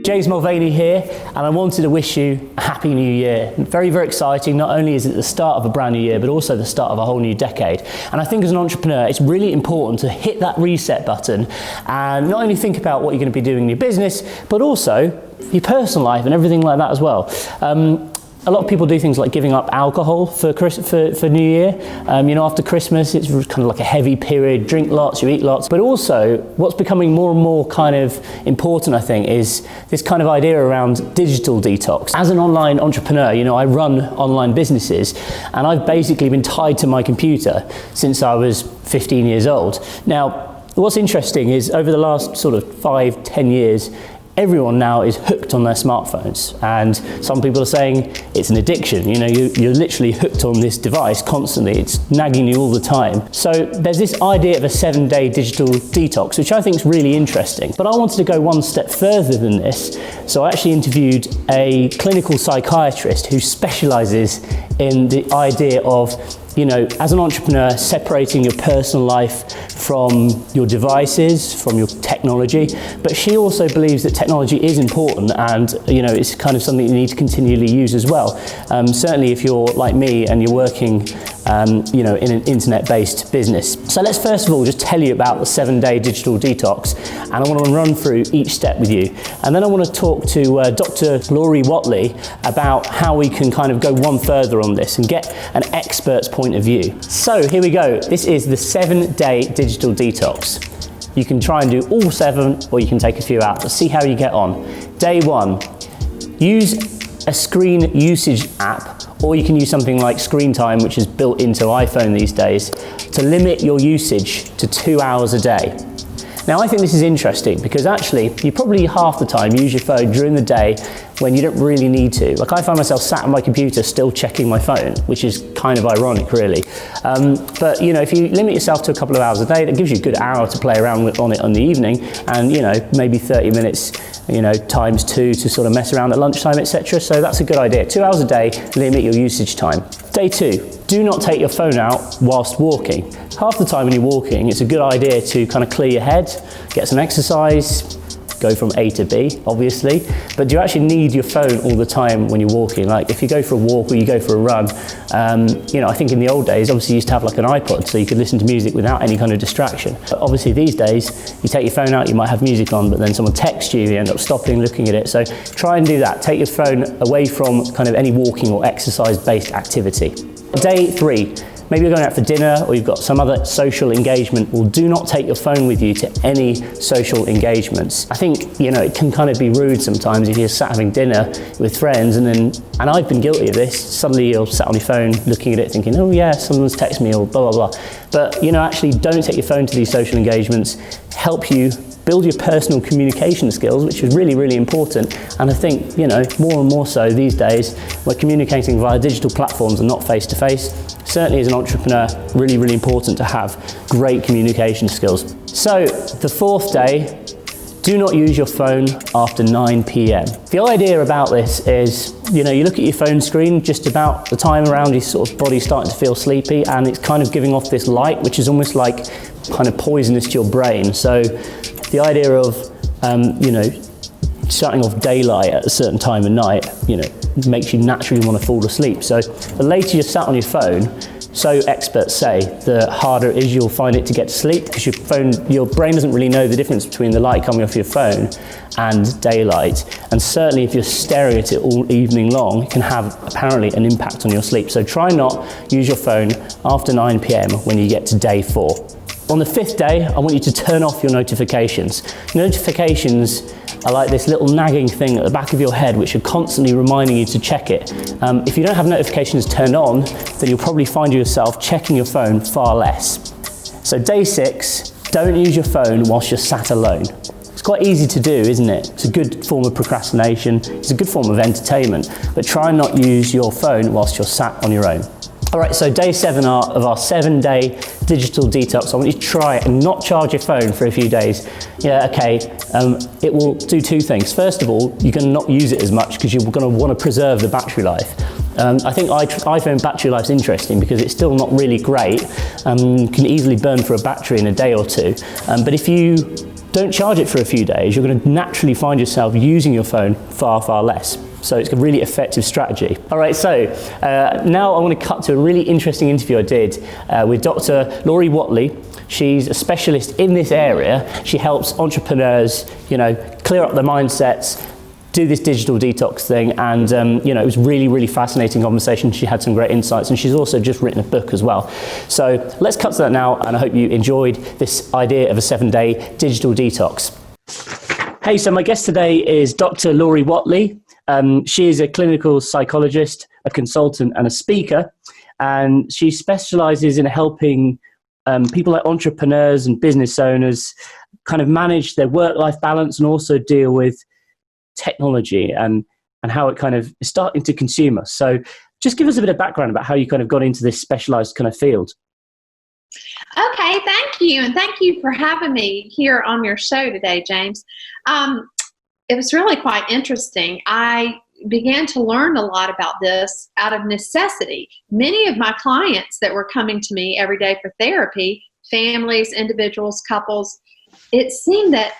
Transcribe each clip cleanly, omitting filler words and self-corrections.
James Mulvaney here, and I wanted to wish you a happy new year. Very, very exciting. Not only is it the start of a brand new year, but also the start of a whole new decade. And I think as an entrepreneur, it's really important to hit that reset button and not only think about what you're going to be doing in your business, but also your personal life and everything like that as well. A lot of people do things like giving up alcohol for New Year. After Christmas, it's kind of like a heavy period, drink lots, you eat lots. But also, what's becoming more and more kind of important, I think, is this kind of idea around digital detox. As an online entrepreneur, I run online businesses, and I've basically been tied to my computer since I was 15 years old. Now, what's interesting is over the last sort of 5-10 years, everyone now is hooked on their smartphones, and some people are saying it's an addiction. You're literally hooked on this device constantly. It's nagging you all the time. So there's this idea of a 7-day digital detox, which I think is really interesting. But I wanted to go one step further than this. So I actually interviewed a clinical psychiatrist who specializes in the idea of as an entrepreneur, separating your personal life from your devices, from your technology. But she also believes that technology is important, and it's kind of something you need to continually use as well. Certainly if you're like me and you're working in an internet-based business. So let's first of all just tell you about the 7-day digital detox, and I want to run through each step with you. And then I want to talk to Dr. Lori Whatley about how we can kind of go one further on this and get an expert's point of view. So here we go. This is the 7-day digital detox. You can try and do all 7, or you can take a few out. Let's see how you get on. Day 1, use a screen usage app, or you can use something like Screen Time, which is built into iPhone these days, to limit your usage to 2 hours a day. Now, I think this is interesting because actually you probably half the time use your phone during the day when you don't really need to. Like, I find myself sat on my computer still checking my phone, which is kind of ironic really. But if you limit yourself to a couple of hours a day, that gives you a good hour to play around on it in the evening, and maybe 30 minutes times 2 to sort of mess around at lunchtime, etc. So that's a good idea. 2 hours a day, limit your usage time. Day 2, do not take your phone out whilst walking. Half the time when you're walking, it's a good idea to kind of clear your head, get some exercise, go from A to B, obviously, but do you actually need your phone all the time when you're walking? Like, if you go for a walk or you go for a run, I think in the old days, obviously you used to have like an iPod, so you could listen to music without any kind of distraction. But obviously these days, you take your phone out, you might have music on, but then someone texts you, you end up stopping, looking at it. So try and do that. Take your phone away from kind of any walking or exercise-based activity. Day 3. Maybe you're going out for dinner or you've got some other social engagement. Well, do not take your phone with you to any social engagements. I think, it can kind of be rude sometimes if you're sat having dinner with friends and I've been guilty of this, suddenly you're sat on your phone looking at it thinking, oh yeah, someone's texted me or blah, blah, blah. But, actually don't take your phone to these social engagements. Help you build your personal communication skills, which is really, really important. And I think, more and more so these days, we're communicating via digital platforms and not face-to-face. Certainly as an entrepreneur, really, really important to have great communication skills. So the 4th day, do not use your phone after 9 p.m. The idea about this is, you look at your phone screen just about the time around your sort of body starting to feel sleepy, and it's kind of giving off this light, which is almost like kind of poisonous to your brain. So the idea of, shutting off daylight at a certain time of night, makes you naturally want to fall asleep. So the later you're sat on your phone, so experts say, the harder it is you'll find it to get to sleep, because your brain doesn't really know the difference between the light coming off your phone and daylight. And certainly if you're staring at it all evening long, it can have apparently an impact on your sleep. So try not use your phone after 9 p.m. when you get to day 4. On the 5th day, I want you to turn off your notifications. Notifications are like this little nagging thing at the back of your head which are constantly reminding you to check it. If you don't have notifications turned on, then you'll probably find yourself checking your phone far less. So day 6, don't use your phone whilst you're sat alone. It's quite easy to do, isn't it? It's a good form of procrastination, it's a good form of entertainment, but try and not use your phone whilst you're sat on your own. All right, so day 7 of our 7-day digital detox. I want you to try it and not charge your phone for a few days. Yeah, okay, it will do 2 things. First of all, you're going to not use it as much because you're going to want to preserve the battery life. I think iPhone battery life's interesting because it's still not really great. Can easily burn for a battery in a day or two. But if you don't charge it for a few days, you're going to naturally find yourself using your phone far, far less. So it's a really effective strategy. All right, so now I want to cut to a really interesting interview I did with Dr. Lori Whatley. She's a specialist in this area. She helps entrepreneurs, clear up their mindsets, do this digital detox thing, and it was really, really fascinating conversation. She had some great insights, and she's also just written a book as well. So let's cut to that now, and I hope you enjoyed this idea of a 7-day digital detox. Hey, so my guest today is Dr. Lori Whatley. She is a clinical psychologist, a consultant, and a speaker, and she specializes in helping people like entrepreneurs and business owners kind of manage their work-life balance and also deal with technology and how it kind of is starting to consume us. So just give us a bit of background about how you kind of got into this specialized kind of field. Okay, thank you. And thank you for having me here on your show today, James. It was really quite interesting. I began to learn a lot about this out of necessity. Many of my clients that were coming to me every day for therapy, families, individuals, couples, it seemed that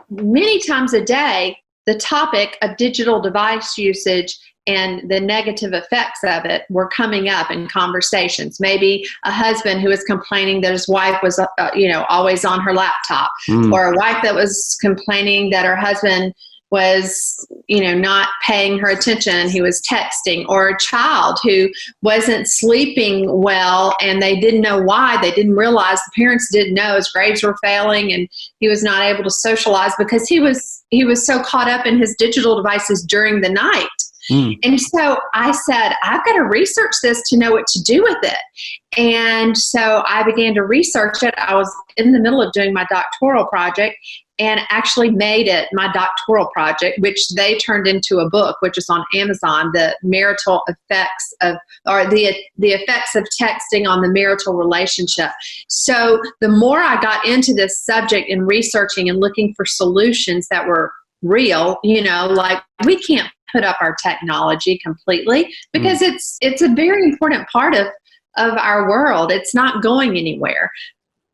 many times a day, the topic of digital device usage and the negative effects of it were coming up in conversations. Maybe a husband who was complaining that his wife was, always on her laptop, or a wife that was complaining that her husband was, not paying her attention. He was texting, or a child who wasn't sleeping well and they didn't know why. They didn't realize, the parents didn't know his grades were failing and he was not able to socialize because he was so caught up in his digital devices during the night. And so I said, I've got to research this to know what to do with it. And so I began to research it. I was in the middle of doing my doctoral project and actually made it my doctoral project, which they turned into a book, which is on Amazon, the marital effects of, or the effects of texting on the marital relationship. So the more I got into this subject and researching and looking for solutions that were real, like we can't put up our technology completely because it's a very important part of our world. It's not going anywhere.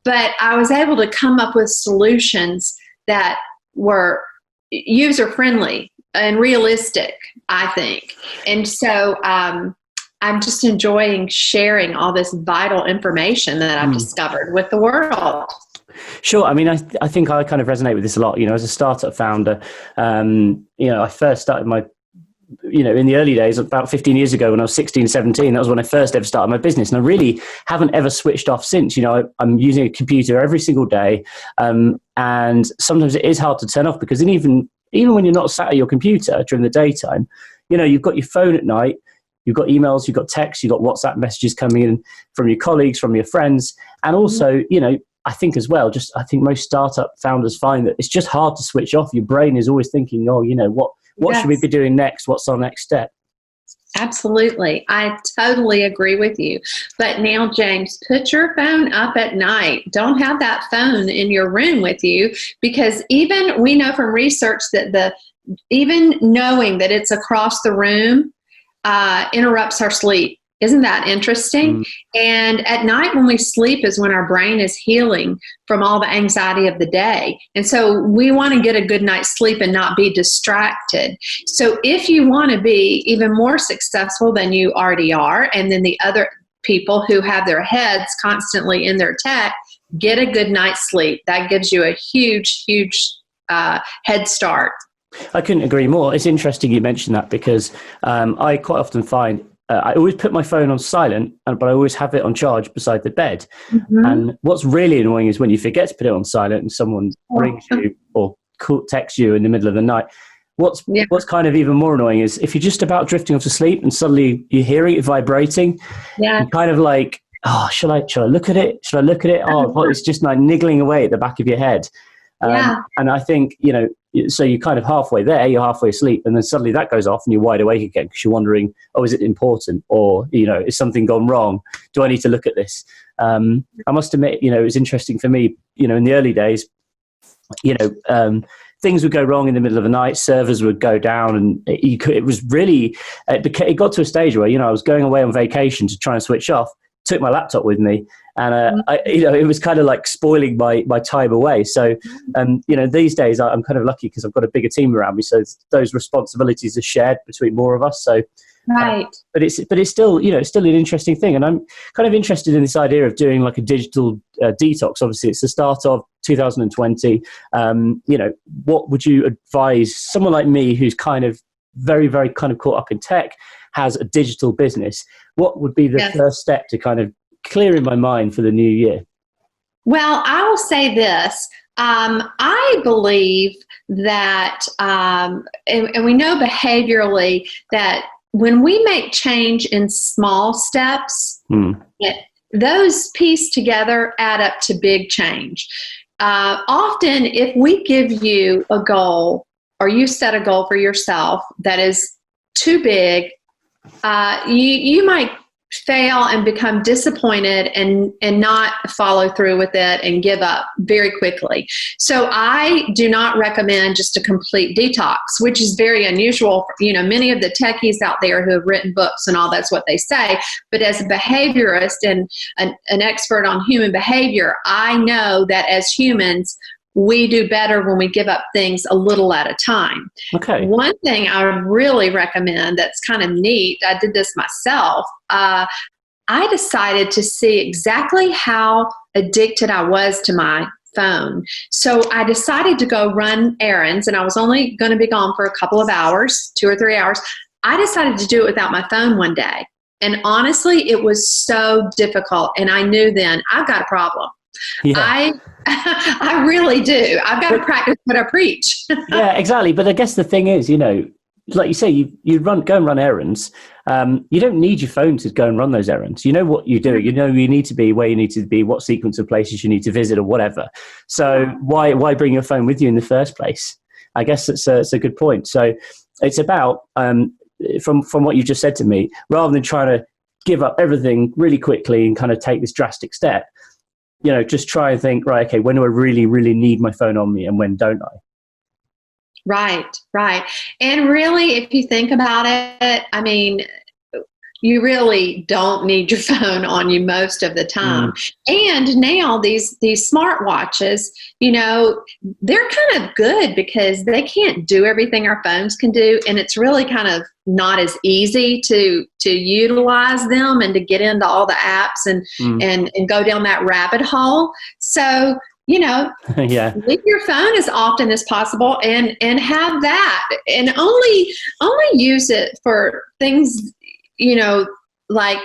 But I was able to come up with solutions that were user-friendly and realistic, I think. And so I'm just enjoying sharing all this vital information that I've discovered with the world. Sure. I mean, I think I kind of resonate with this a lot. As a startup founder, I first started my, in the early days, about 15 years ago when I was 16, 17, that was when I first ever started my business. And I really haven't ever switched off since. I'm using a computer every single day. And sometimes it is hard to turn off because even when you're not sat at your computer during the daytime, you've got your phone at night, you've got emails, you've got texts, you've got WhatsApp messages coming in from your colleagues, from your friends. And also, I think as well, I think most startup founders find that it's just hard to switch off. Your brain is always thinking, what should we be doing next? What's our next step? Absolutely. I totally agree with you. But now, James, put your phone up at night. Don't have that phone in your room with you, because even we know from research that even knowing that it's across the room interrupts our sleep. Isn't that interesting? And at night when we sleep is when our brain is healing from all the anxiety of the day. And so we want to get a good night's sleep and not be distracted. So if you want to be even more successful than you already are, and then the other people who have their heads constantly in their tech, get a good night's sleep. That gives you a huge, huge head start. I couldn't agree more. It's interesting you mentioned that because I quite often find I always put my phone on silent, but I always have it on charge beside the bed. And what's really annoying is when you forget to put it on silent and someone rings you or texts you in the middle of the night. What's kind of even more annoying is if you're just about drifting off to sleep and suddenly you're hearing it vibrating, you're kind of like, oh, should I look at it? Should I look at it? Oh, it's just like niggling away at the back of your head. And I think, so you're kind of halfway there, you're halfway asleep, and then suddenly that goes off and you're wide awake again because you're wondering, oh, is it important? Or, is something gone wrong? Do I need to look at this? I must admit, it was interesting for me, in the early days, things would go wrong in the middle of the night, servers would go down, and it was really, it got to a stage where, I was going away on vacation to try and switch off, took my laptop with me, and it was kind of like spoiling my time away. So, these days I'm kind of lucky because I've got a bigger team around me, so those responsibilities are shared between more of us. So, right. But it's still, it's still an interesting thing, and I'm kind of interested in this idea of doing like a digital detox. Obviously, it's the start of 2020. What would you advise someone like me who's kind of very, very kind of caught up in tech, has a digital business? What would be the first step to kind of clearing my mind for the new year? Well, I will say this. I believe that, and we know behaviorally that when we make change in small steps, those pieced together add up to big change. Often, if we give you a goal, or you set a goal for yourself that is too big, you might fail and become disappointed and not follow through with it and give up very quickly. So I do not recommend just a complete detox, which is very unusual. Many of the techies out there who have written books and all, that's what they say. But as a behaviorist and an expert on human behavior, I know that as humans, we do better when we give up things a little at a time. Okay. One thing I would really recommend that's kind of neat, I did this myself. I decided to see exactly how addicted I was to my phone. So I decided to go run errands, and I was only going to be gone for a couple of hours, 2 or 3 hours. I decided to do it without my phone one day. And honestly, it was so difficult. And I knew then I've got a problem. Yeah. I really do. I've got to practice what I preach. Yeah, exactly. But I guess the thing is, like you say, you go and run errands. You don't need your phone to go and run those errands. You know what you do. You know you need to be where you need to be, what sequence of places you need to visit or whatever. So why bring your phone with you in the first place? I guess it's a good point. So it's about, from what you just said to me, rather than trying to give up everything really quickly and kind of take this drastic step, just try and think, right, okay, when do I really, really need my phone on me and when don't I? Right. And really, if you think about it, I mean, you really don't need your phone on you most of the time. And now these smart watches, they're kind of good because they can't do everything our phones can do. And it's really kind of not as easy to utilize them and to get into all the apps and go down that rabbit hole. So, leave your phone as often as possible and have that, and only use it for things, like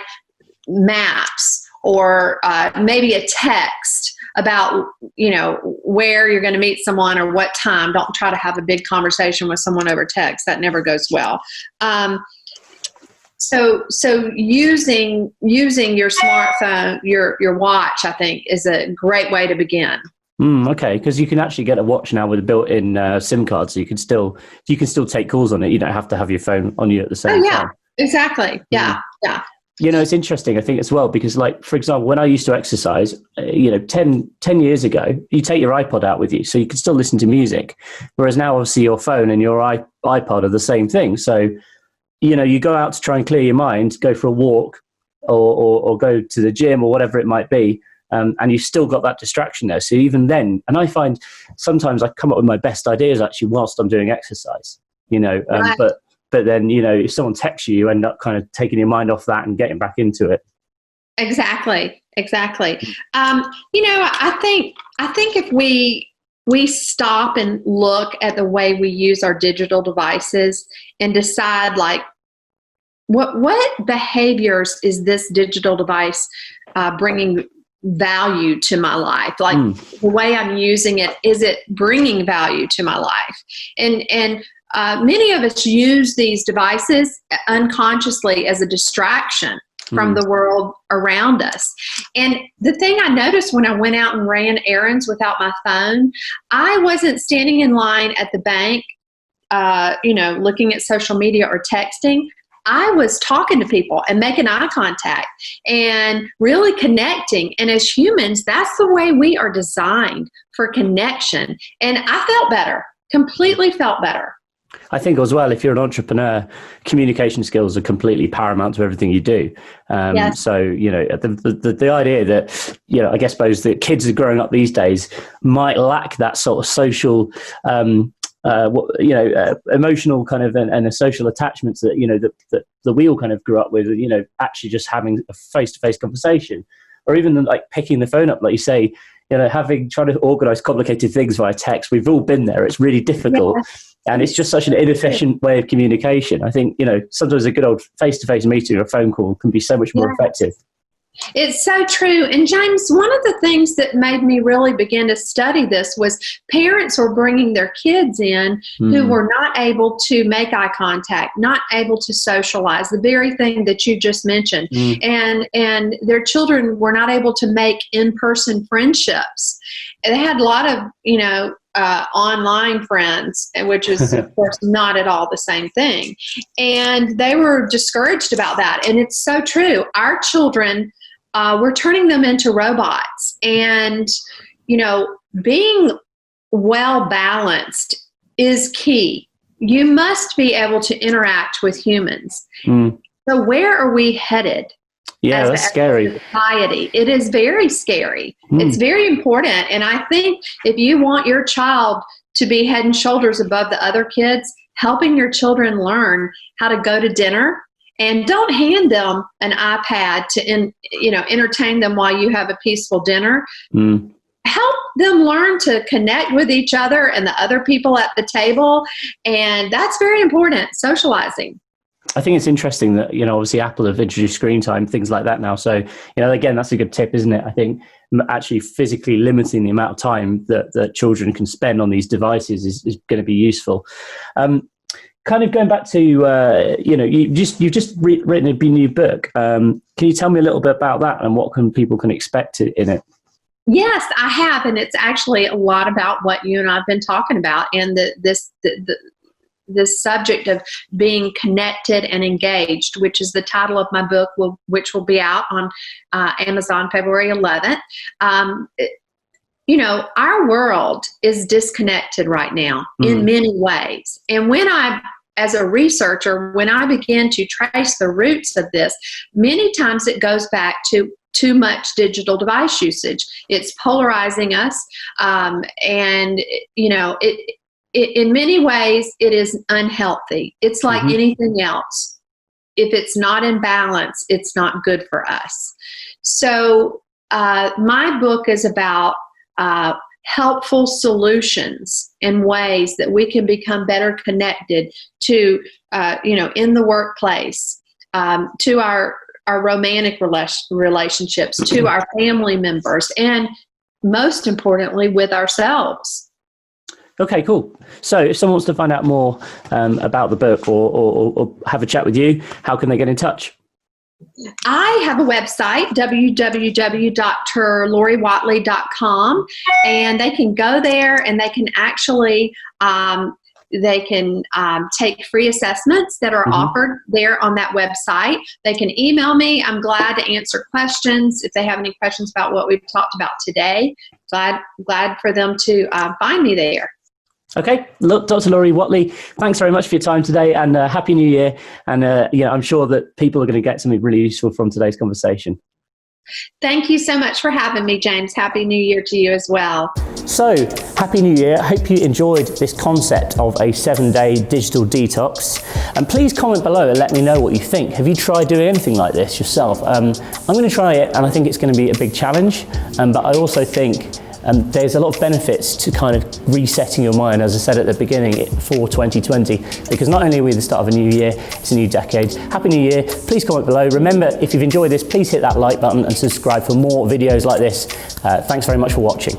maps or maybe a text about, where you're going to meet someone or what time. Don't try to have a big conversation with someone over text. That never goes well. So using your smartphone, your watch, I think, is a great way to begin. Okay, because you can actually get a watch now with a built-in SIM card, so you can still take calls on it. You don't have to have your phone on you at the same time. Exactly. Yeah. It's interesting, I think, as well, because, like, for example, when I used to exercise, 10 years ago, you take your iPod out with you, so you can still listen to music. Whereas now, obviously, your phone and your iPod are the same thing. So, you go out to try and clear your mind, go for a walk or go to the gym or whatever it might be, and you've still got that distraction there. So even then, and I find sometimes I come up with my best ideas actually whilst I'm doing exercise, right. But then, if someone texts you, you end up kind of taking your mind off that and getting back into it. Exactly. I think if we stop and look at the way we use our digital devices and decide, like, what behaviors is this digital device bringing value to my life? Like, the way I'm using it, is it bringing value to my life? And many of us use these devices unconsciously as a distraction from the world around us. And the thing I noticed when I went out and ran errands without my phone, I wasn't standing in line at the bank, looking at social media or texting. I was talking to people and making eye contact and really connecting. And as humans, that's the way we are designed, for connection. And I felt better. completely felt better. I think as well, if you're an entrepreneur, communication skills are completely paramount to everything you do. Yes. So, the idea that, I guess suppose that kids are growing up these days might lack that sort of social, emotional kind of and a social attachments that we all kind of grew up with, actually just having a face-to-face conversation, or even like picking the phone up, like you say, trying to organize complicated things via text. We've all been there. It's really difficult. Yeah. And it's just such an inefficient way of communication. I think, sometimes a good old face-to-face meeting or a phone call can be so much more effective. It's so true. And James, one of the things that made me really begin to study this was parents were bringing their kids in who were not able to make eye contact, not able to socialize, the very thing that you just mentioned. And their children were not able to make in-person friendships. And they had a lot of, online friends, which is, of course, not at all the same thing. And they were discouraged about that. And it's so true. Our children, we're turning them into robots. And, being well balanced is key. You must be able to interact with humans. So where are we headed? Yeah, that's scary. Society. It is very scary. It's very important. And I think if you want your child to be head and shoulders above the other kids, helping your children learn how to go to dinner, and don't hand them an iPad to entertain them while you have a peaceful dinner. Help them learn to connect with each other and the other people at the table. And that's very important, socializing. I think it's interesting that, obviously Apple have introduced screen time, things like that now. So, again, that's a good tip, isn't it? I think actually physically limiting the amount of time that children can spend on these devices is going to be useful. Kind of going back to, you've just written a new book. Can you tell me a little bit about that and what people can expect in it? Yes, I have. And it's actually a lot about what you and I have been talking about, and this subject of being connected and engaged, which is the title of my book, which will be out on Amazon February 11th. Our world is disconnected right now in many ways. And as a researcher, when I begin to trace the roots of this, many times it goes back to too much digital device usage. It's polarizing us. In many ways, it is unhealthy. It's like anything else. If it's not in balance, it's not good for us. So my book is about helpful solutions and ways that we can become better connected to, in the workplace, to our romantic relationships, to our family members, and most importantly, with ourselves. Okay, cool. So if someone wants to find out more about the book or have a chat with you, how can they get in touch? I have a website, www.drloriwhatley.com, and they can go there and they can actually take free assessments that are offered there on that website. They can email me. I'm glad to answer questions if they have any questions about what we've talked about today. Glad for them to find me there. Okay, look, Dr. Lori Whatley, thanks very much for your time today, and Happy New Year. And I'm sure that people are going to get something really useful from today's conversation. Thank you so much for having me, James. Happy New Year to you as well. So, Happy New Year. I hope you enjoyed this concept of a 7-day digital detox. And please comment below and let me know what you think. Have you tried doing anything like this yourself? I'm going to try it, and I think it's going to be a big challenge. But I also think there's a lot of benefits to kind of resetting your mind, as I said at the beginning, for 2020, because not only are we the start of a new year, it's a new decade. Happy New Year. Please comment below. Remember, if you've enjoyed this, please hit that like button and subscribe for more videos like this. Thanks very much for watching.